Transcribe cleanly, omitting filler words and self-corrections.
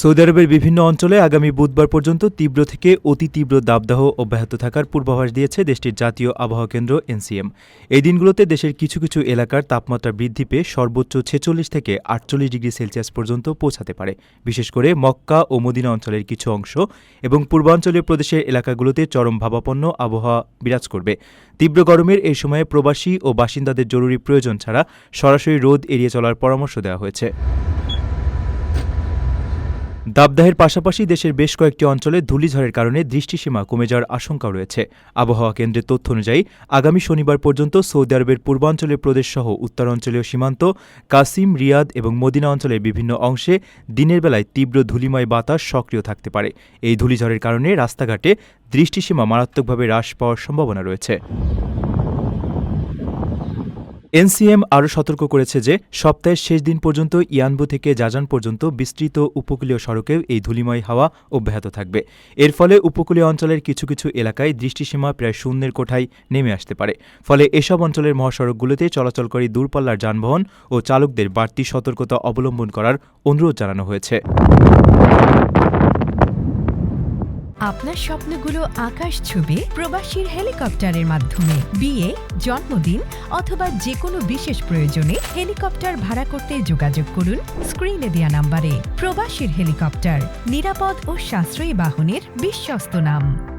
Saudi আরবের বিভিন্ন অঞ্চলে আগামী বুধবার পর্যন্ত তীব্র থেকে অতি তীব্র দাবদাহ অব্যাহত থাকার পূর্বাভাস দিয়েছে দেশটির জাতীয় আবহাওয়া কেন্দ্র এনসিএম। এই দিনগুলোতে দেশের কিছু কিছু এলাকার তাপমাত্রা বৃদ্ধি পেয়ে সর্বোচ্চ ৪৬ থেকে ৪৮ ডিগ্রি সেলসিয়াস পর্যন্ত পৌঁছাতে পারে। বিশেষ করে মক্কা ও মদিনা অঞ্চলের কিছু অংশ এবং পূর্বাঞ্চলীয় প্রদেশের এলাকাগুলোতে চরম ভাবাপন্ন আবহাওয়া বিরাজ করবে। তীব্র গরমের এই সময়ে প্রবাসী ও বাসিন্দাদের জরুরি প্রয়োজন ছাড়া সরাসরি রোদ এড়িয়ে চলার পরামর্শ দেওয়া হয়েছে। দাবদাহের পাশাপাশি দেশের বেশ কয়েকটি অঞ্চলে ধূলিঝড়ের কারণে দৃষ্টিসীমা কমে যাওয়ার আশঙ্কাও রয়েছে। আবহাওয়া কেন্দ্রের তথ্য অনুযায়ী আগামী শনিবার পর্যন্ত সৌদি আরবের পূর্বাঞ্চলীয় প্রদেশসহ উত্তরাঞ্চলীয় সীমান্ত, কাসিম, রিয়াদ এবং মদিনা অঞ্চলের বিভিন্ন অংশে দিনের বেলায় তীব্র ধূলিময় বাতাস সক্রিয় থাকতে পারে। এই ধূলিঝড়ের কারণে রাস্তাঘাটে দৃষ্টিসীমা মারাত্মকভাবে হ্রাস পাওয়ার সম্ভাবনা রয়েছে। এনসিএম আরও সতর্ক করেছে যে সপ্তাহের শেষ দিন পর্যন্ত ইয়ানবু থেকে জাজান পর্যন্ত বিস্তৃত উপকূলীয় সড়কেও এই ধূলিময় হাওয়া অব্যাহত থাকবে। এর ফলে উপকূলীয় অঞ্চলের কিছু কিছু এলাকায় দৃষ্টিসীমা প্রায় শূন্যের কোঠায় নেমে আসতে পারে। ফলে এসব অঞ্চলের মহাসড়কগুলোতে চলাচলকারী দূরপাল্লার যানবাহন ও চালকদের বাড়তি সতর্কতা অবলম্বন করার অনুরোধ জানানো হয়েছে। আপনার স্বপ্নগুলো আকাশ ছুবে প্রবাসীর হেলিকপ্টারের মাধ্যমে। বিয়ে, জন্মদিন অথবা যে কোনো বিশেষ প্রয়োজনে হেলিকপ্টার ভাড়া করতে যোগাযোগ করুন স্ক্রিনে দেয়া নাম্বারে। প্রবাসীর হেলিকপ্টার, নিরাপদ ও সাশ্রয়ী বাহনের বিশ্বস্ত নাম।